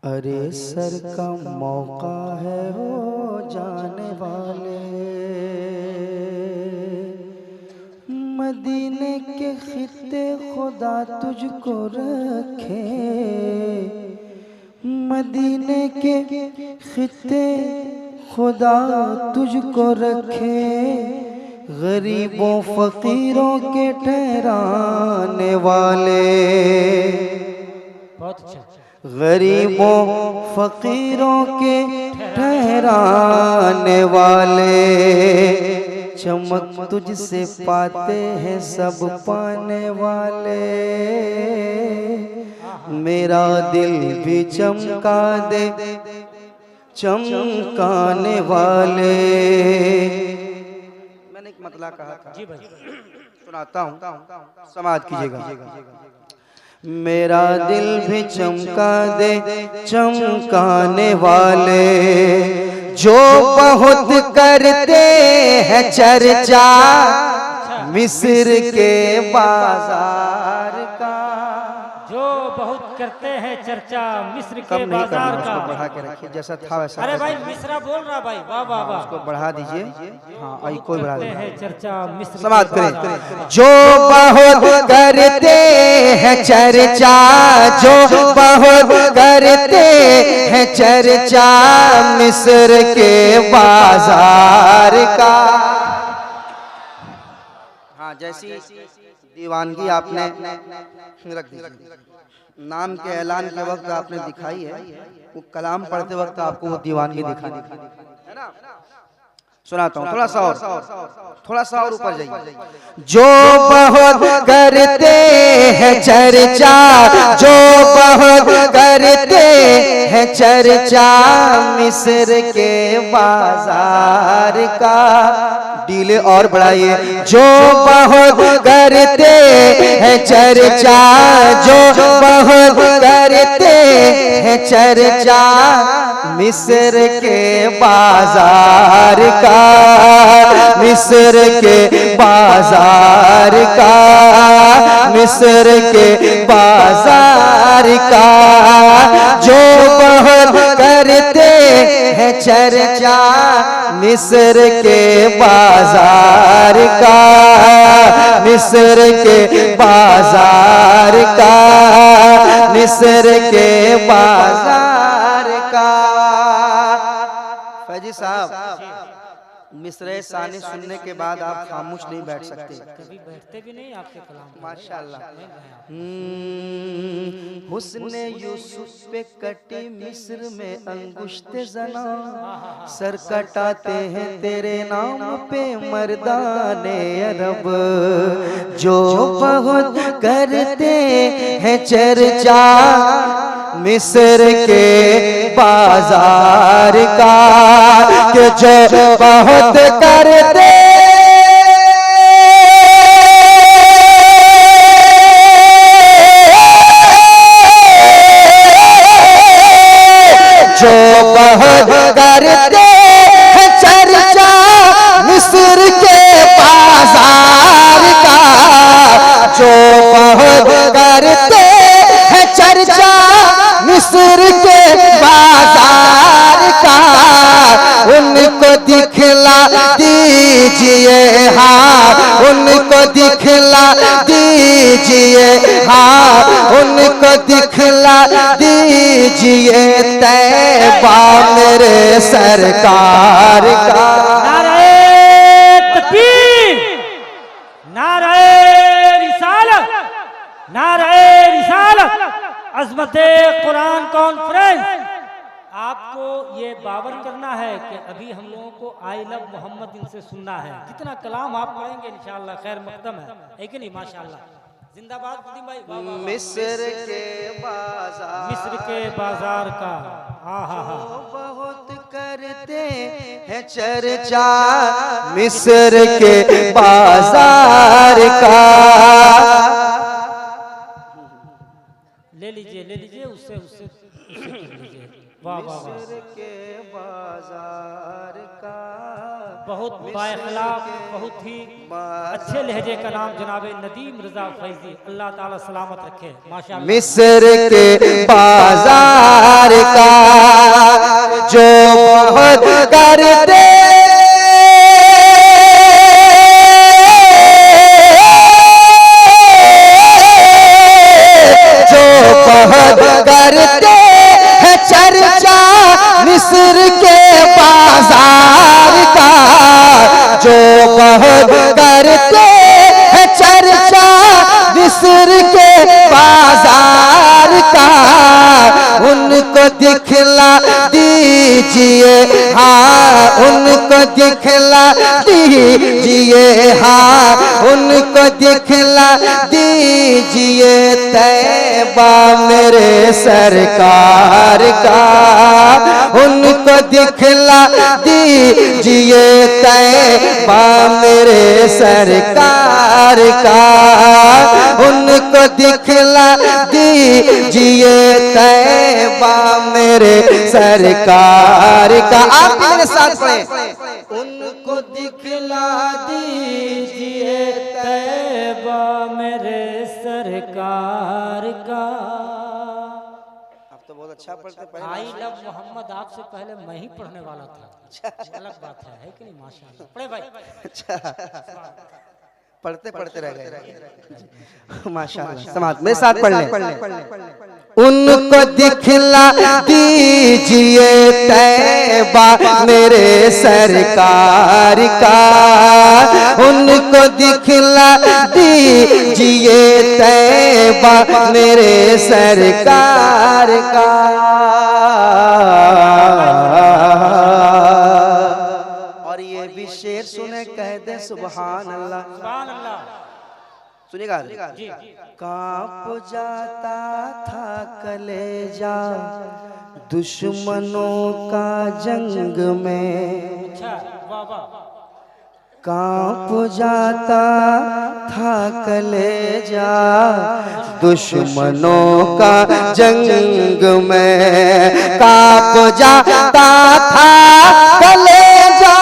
अरे सर का मौका है हो जाने वाले, मदीने के खित्ते खुदा तुझको रखे, मदीने के खित्ते खुदा तुझको रखे, गरीबों फकीरों के ठहराने वाले। बहुत अच्छा। गरीबों फकीरों के ठहराने वाले, चमक तुझसे पाते हैं सब पाने वाले। मेरा दिल भी चमका दे चमकाने वाले। मैंने एक मतला कहा था, जी भाई सुनाता हूँ, समाज कीजिएगा। मेरा दिल भी चमका दे चमकाने वाले, जो बहुत करते हैं चर्चा मिस्र के बाजार का। जो बहुत करते हैं चर्चा मिस्र के कम नहीं बाजार करना, का। उसको बढ़ा के रखिए, जैसा था वैसा। अरे भाई मिश्रा बोल रहा भाई, वाह वाह वाह। उसको बढ़ा दीजिए। हाँ, आई कोई बढ़ा करते दीजिए। हैं चर्चा मिस्र समाज के बाजार करें। का। जो बहुत करते हैं चर्चा, जो बहुत करते हैं चर्चा मिस्र के बाजार का। हाँ, जैसी दीवानगी आपने रख दी, नाम के ऐलान के वक्त आपने दिखाई है, वो कलाम पढ़ते वक्त आपको वो दीवानगी दिखानी है ना। सुनाता हूँ, थोड़ा सा और ऊपर जाइए। जो बहुत करते हैं चर्चा, जो बहुत करते हैं चर्चा मिस्र के बाजार का। डीले और बढ़ाइए। जो बहुत करते हैं चर्चा, जो बहुत करते हैं चर्चा मिस्र के बाजार का, मिस्र के बाजार का, मिस्र के बाजार का। जो बहुत करते हैं चर्चा मिस्र के बाजार का, मिस्र के बाजार का, मिस्र के बाजार का। फैजी साहब, मिस्र सानी सुनने के बाद आप खामोश नहीं बैठ सकते। कभी बैठते भी नहीं आपके कलाम पे। माशाल्लाह। हुस्ने यूसुफ पे कटी मिस्र में अंगुश्ते जना, सर कटाते हैं तेरे नाम पे मर्दाने अरब। जो बहुत करते हैं चर्चा मिस्र के बाजार का, कि जो बहुत करते जो बहुत करते हैं चर्चा मिस्र के बाजार का, जो बहुत करते हैं चर्चा मिस्र के बाजार का। उनको दिखला दीजिए, हाँ उनको दिखला दीजिए, हाँ उनको दिखला दीजिए तैबा मेरे सरकार का। नारे तकबीर, नारे रिसालत, नारे रिसालत। अज़मते कुरान कॉन्फ्रेंस। आपको ये बावर करना है कि अभी हम लोगों को आई लव मोहम्मद इनसे सुनना है। कितना कलाम आप पढ़ेंगे इंशाअल्लाह, खैर मकदम है कि नहीं? माशाअल्लाह, जिंदाबाद फदीम भाई। वाह वाह वाह। मिस्र के बाजार, मिस्र के बाजार का। हाँ हाँ हाँ। बहुत करते हैं चर्चा मिस्र के बाजार का। ले लीजिए उससे उससे उससे कर लीजिए। वाह वाह वाह। मिस्र के बाजार का। बहुत बाइखलाफ, बहुत ही अच्छे लहजे का नाम जनाब नदीम रजा फैजी, अल्लाह ताला सलामत रखे माशाअल्लाह। मिस्र के बाजार का करते हैं चर्चा मिस्र के बाजार का, जो बहुत करते हैं चर्चा मिस्र के बाजार का, उनको दिखला दीजिए हाँ, उनको दिखला दीजिए हाँ, उनको दिखला दीजिए तैबा मेरे सरकार का, उनको दिखला दीजिए तैबा मेरे सरकार का, उनको दिखला दीजिए तैबा मेरे सरकार का। आप भी मेरे साथ पढ़ें। उनको दिखला दीजिए तैबा मेरे सरकार का। आप तो बहुत अच्छा पढ़ते। आई लव मोहम्मद आपसे पहले मैं ही पढ़ने वाला था। अलग बात है कि नहीं? माशाल्लाह। पढ़े भाई। अच्छा पढ़ते पढ़ते रह गए। माशाल्लाह। समाज मेरे साथ पढ़ ले। उनको दिखला दीजिए तैबा मेरे सरकार का, उनको दिखला दीजिए तैबा मेरे सरकार का। और ये भी शेर सुने कह दे सुभान अल्लाह। सुभान अल्लाह। सुनिएगा जी। कांप जाता था कलेजा दुश्मनों का जंग में, अच्छा वाह वाह। कांप जाता था कलेजा दुश्मनों का जंग में, कांप जाता था कलेजा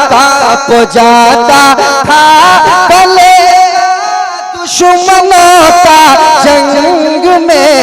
कांप जाता था कलेजा दुश्मनों का जंग में,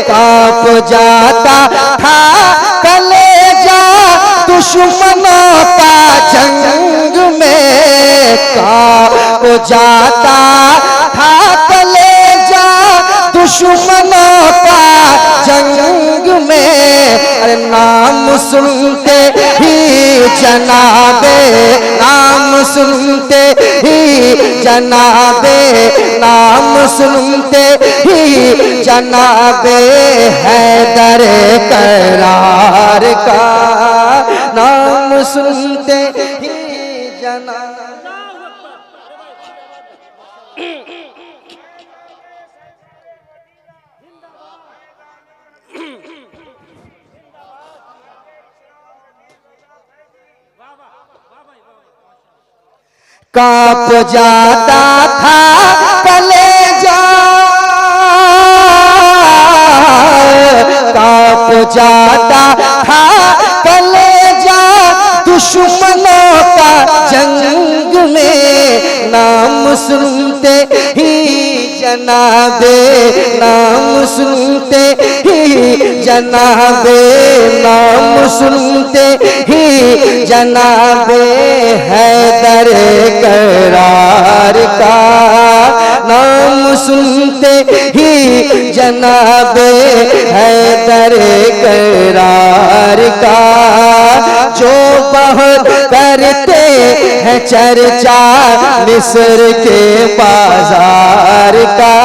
कांप जाता था कलेजा दुश्मनों का जंग में, कांप जाता था कलेजा दुश्मनों का जंग में। अरे नाम सुनते ही जनाबे, नाम सुनते ही जनाबे, नाम सुनते ही जनाबे हैदर करार का, नाम सुनते ही जनाबे। कांप जाता था कलेजा, कांप जाता था कलेजा दुश्मनों का जंग में, नाम सुनते ही जनाबे, नाम सुनते ही जनाबे, नाम सुनते ही जनाबे हैदर करार का, नाम सुनते ही जनाबे हैदर करार का, जो बहुत करते हैं चर्चा मिस्र के बाजार का,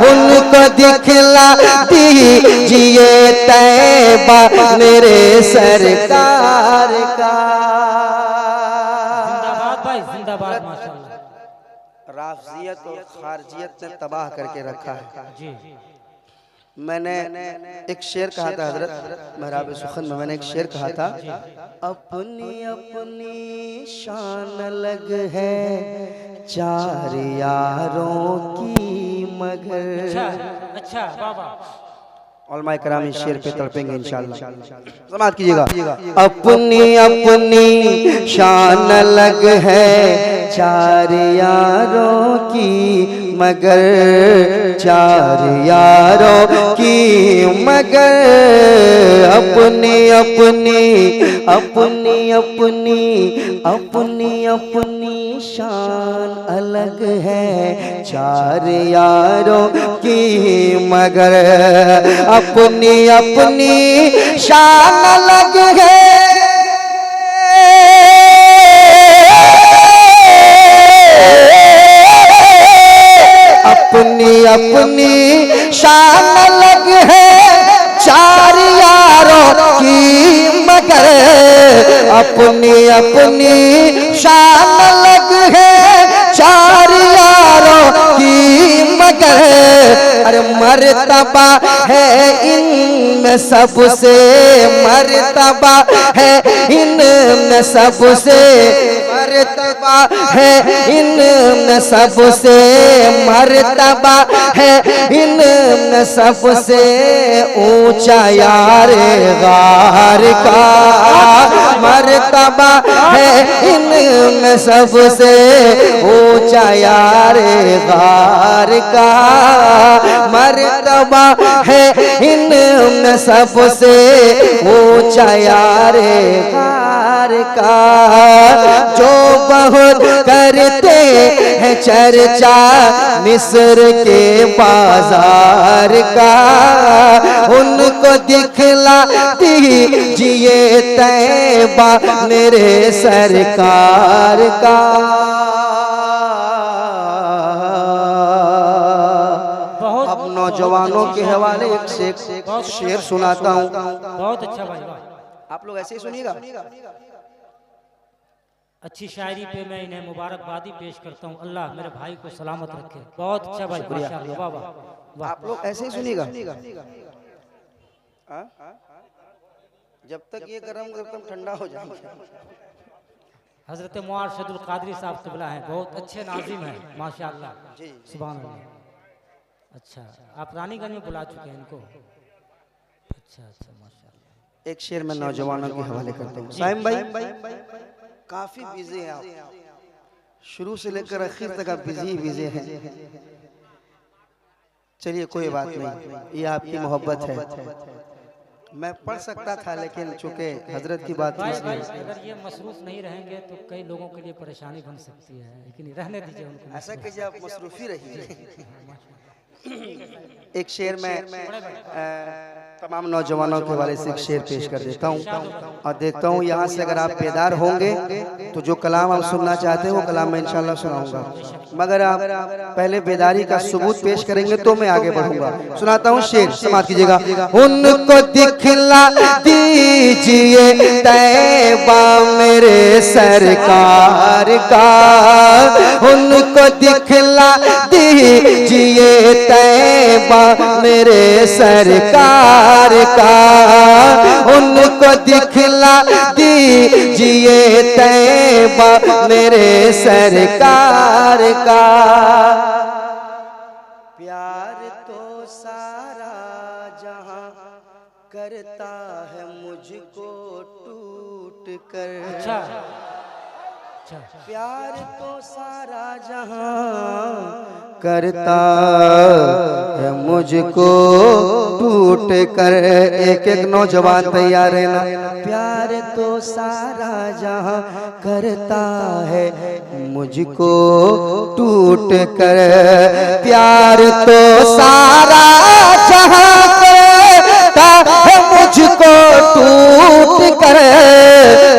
उनको दिखला दीजिए तैबा मेरे सरकार का। जिंदाबाद भाई जिंदाबाद माशाल्लाह। राफजियत और खारजियत ने तबाह करके रखा है। जी। मैंने एक शेर कहा था हजरत महराब सुखन में, मैंने एक शेर कहा था, अपनी अपनी शान अलग है चार यारों की मगर। अच्छा अच्छा वाह वाह। उलमाए कराम इस शेर पे तड़पेंगे इंशाअल्लाह। समाअत कीजिएगा। अपनी अपनी शान अलग है चार यारों की, मगर चार यारों की मगर अपनी अपनी अपनी अपनी अपनी अपनी शान अलग है चार यारों की, मगर अपनी अपनी शान अलग है। अपनी अपनी शान अलग है चार यारों की, मगर अपनी अपनी शान अलग है चार यारों की, मगर अरे मर्तबा है इनमें सबसे, मर्तबा है इनमें सबसे, मर्तबा है इनमें सबसे, मर्तबा है इनमें सबसे ऊंचा यार गार का, मर्तबा है इनमें सबसे ऊंचा यार गार का, मर्तबा है इनमें सबसे ऊंचा यार गार का। जो बहुत करते हैं चर्चा मिस्र के बाजार का, उनको दिखला दीजिए तैबा मेरे सरकार का। अब नौजवानों के हवाले एक शेर सुनाता हूँ। बहुत अच्छा भाई, आप लोग ऐसे ही सुनिएगा। अच्छी शायरी पे मैं इन्हें मुबारकबादी पेश करता हूँ। अल्लाह मेरे भाई को सलामत रखे। बहुत अच्छा भाई, माशाअल्लाह, वाह वाह वाह। आप लोग ऐसे ही सुनिएगा। जब तक ये गरम गरम ठंडा हो जाएगा। हजरत मुआशदुल कादरी साहब क़िबला हैं, बहुत अच्छे नाजिम हैं माशाअल्लाह, सुभान अल्लाह। अच्छा, आप रानीगंज में बुला चुके हैं इनको। अच्छा अच्छा माशाअल्लाह। एक शेर में नौजवानों के हवाले करते हैं। साइम भाई काफी बिजी हैं आप, शुरू से लेकर आखिर तक आप बिजी हैं। चलिए कोई बात नहीं, ये आपकी मोहब्बत है। मैं पढ़ सकता था लेकिन चूंकि हजरत की बात भाई, इसलिए अगर ये मसरूफ नहीं रहेंगे तो कई लोगों के लिए परेशानी बन सकती है, लेकिन रहने दीजिए उनको। ऐसा कीजिए, आप मसरूफी रहिए। एक शेर में तमाम नौजवानों के हवाले से एक शेर पेश कर देता हूँ और देखता हूँ यहाँ से अगर आप बेदार होंगे तो जो कलाम आप सुनना चाहते हैं वो कलाम मैं इंशाल्लाह सुनाऊंगा, मगर आप पहले बेदारी का सबूत पेश करेंगे तो मैं आगे बढ़ूंगा। सुनाता हूँ शेर, समाअत कीजिएगा। उनको दिखला दीजिए तैबा मेरे सरकार का, उनको दिखला दीजिए तैबा मेरे सरकार का, उनको दिखला दीजिए तैबा मेरे सरकार का। प्यार तो सारा जहां करता है मुझको टूट कर, अच्छा अच्छा, प्यार तो सारा जहां करता है मुझको टूट कर। एक एक नौजवान तैयार है ना। प्यार तो सारा जहां करता है मुझको टूट कर, प्यार तो सारा जहां करता है मुझको टूट कर,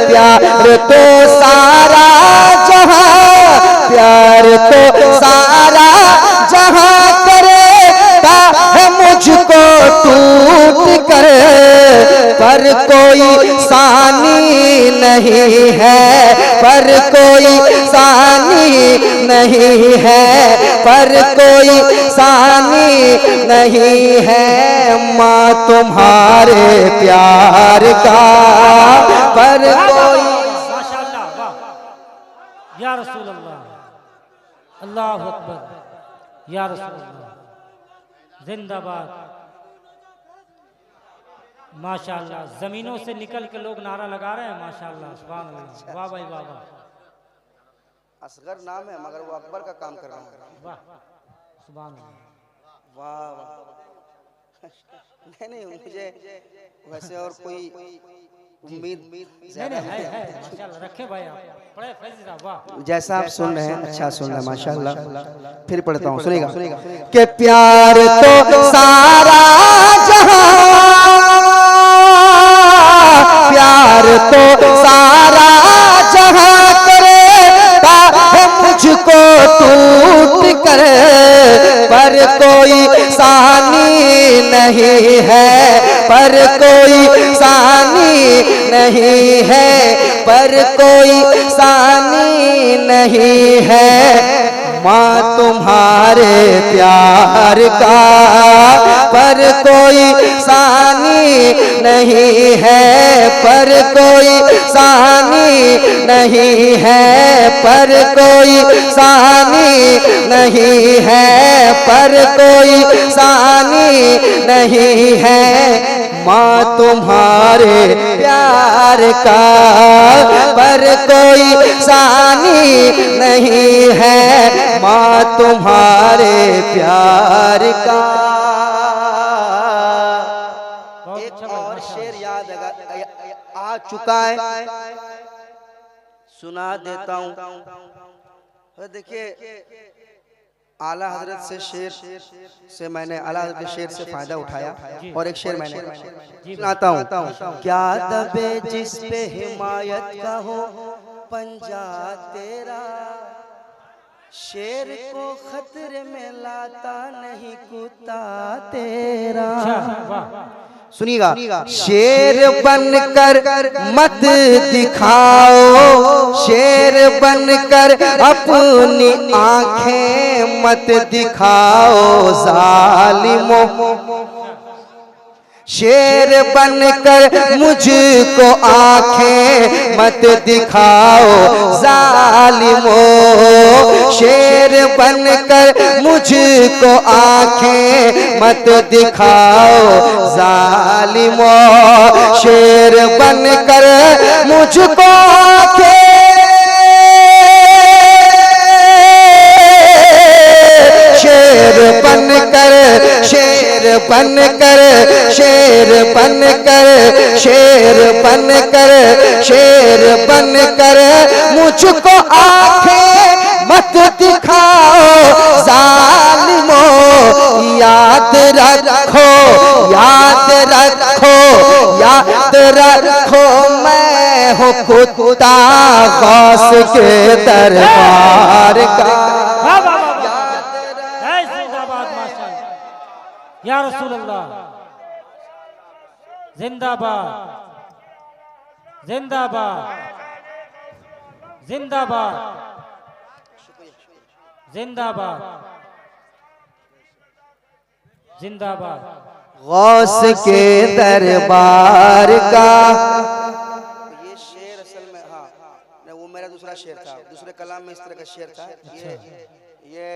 प्यार तो सारा जहां, प्यार तो सारा जहां करता है मुझको टूट कर, पर कोई सानी नहीं है, पर कोई सानी नहीं है, पर कोई सानी नहीं है माँ तुम्हारे प्यार का, पर कोई। माशाअल्लाह, वाह या रसूल अल्लाह, अल्लाहु अकबर, या रसूल अल्लाह, जिंदाबाद। माशाल्लाह, जमीनों से निकल के लोग नारा लगा रहे हैं माशाल्लाह, सुभान अल्लाह, वाह भाई वाह वाह असगर नाम है मगर वो अकबर का काम कर रहा है। वाह, सुभान अल्लाह। वाह वाह। नहीं मुझे वैसे और कोई उम्मीद नहीं ज्यादा नहीं है माशाल्लाह, रखे भाई आप पढ़े फैजी साहब, वाह। जैसा आप सुन रहे हैं अच्छा सुन रहे हैं माशाल्लाह। फिर पढ़ता हूँ, सुनेगा कि प्यार तो सारा जहां, प्यार तो सारा जहां करे मुझको टूट कर, पर कोई सानी नहीं है, पर कोई सानी नहीं है, पर कोई सानी नहीं है। माँ तुम्हारे प्यार का पर कोई सानी नहीं है, पर कोई सानी नहीं है, पर कोई सानी नहीं है, पर कोई सानी नहीं है। माँ तुम्हारे प्यार का पर कोई सानी नहीं है, माँ तुम्हारे प्यार का। एक और शेर याद आ चुका है, सुना देता हूँ। देखिए आला हजरत से शेर से मैंने आला हजरत के शेर से फायदा उठाया और एक शेर मैंने सुनाता हूँ। क्या दबे जिस पे हिमायत का हो पंजा तेरा, शेर को खतरे में लाता नहीं कुत्ता तेरा। सुनिएगा, शेर बनकर मत दिखाओ, शेर बनकर अपनी आंखें मत दिखाओ जालिमों, शेर बनकर मुझको आंखें मत दिखाओ जालिमों, शेर बनकर मुझको आंखें मत दिखाओ जालिमों, शेर बनकर मुझको आंखें, शेर बनकर, शेर बनकर, शेर बनकर, शेर बनकर, शेर बनकर मुझको आंखें मत दिखाओ जालिमों। याद रखो, याद रखो, याद रखो मैं हूँ कुत्ता गौस के दरबार का। या रसूल अल्लाह, जिंदाबाद जिंदाबाद जिंदाबाद जिंदाबाद जिंदाबाद गौस के दरबार का। ये शेर असल में हाँ वो मेरा दूसरा शेर था, दूसरे कलाम में इस तरह का शेर था। ये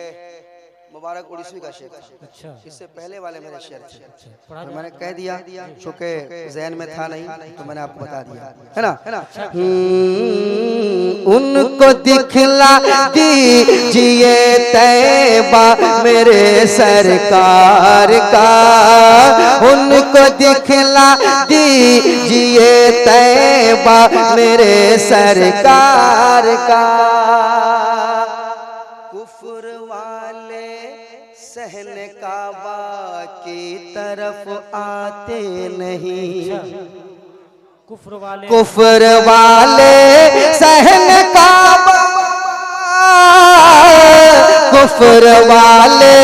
मुबारक उड़ीसी का शेर था। अच्छा, इससे पहले वाले मेरे शेर थे, पढ़ा तो मैंने कह दिया चूंकि ज़हन में था नहीं तो मैंने आपको बता दिया, है ना। उनको दिखला दीजिए तैबा मेरे सरकार का, उनको दिखला दीजिए तैबा मेरे सरकार का। कुफ्र वाले सहन काबा की तरफ आते नहीं, कुफ्र वाले, कुफ्र वाले सहन काबा, कुफ्र वाले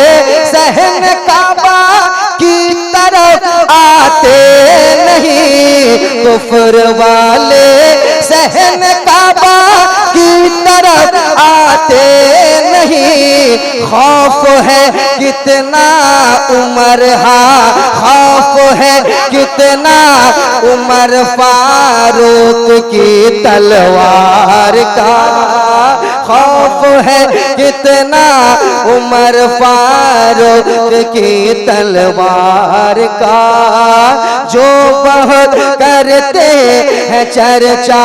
सहन काबा की तरफ आते नहीं, कुफ्र वाले सहन काबा की तरफ आते नहीं। खौफ है कितना उमर, हाँ खौफ है कितना उमर फारूक की तलवार का, खौफ है कितना उमर फारूक की तलवार का। जो बहुत करते हैं चर्चा,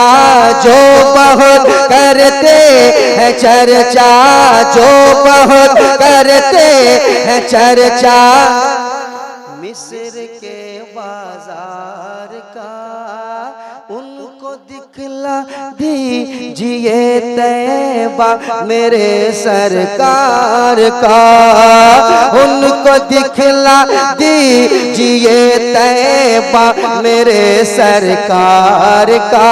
जो बहुत करते हैं चर्चा, जो बहुत करते हैं चर्चा, मिस्र के बाजार का उनको दिखला दीजिए तैबा मेरे सरकार का, उनको दिखला दीजिए तैबा मेरे सरकार का,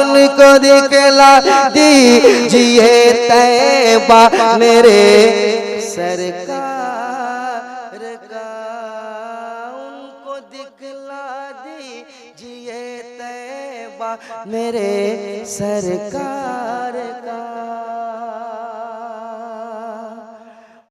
उनको दिखला दीजिए तैबा मेरे सरकार का, उनको दिखला दीजिए तैबा मेरे सरकार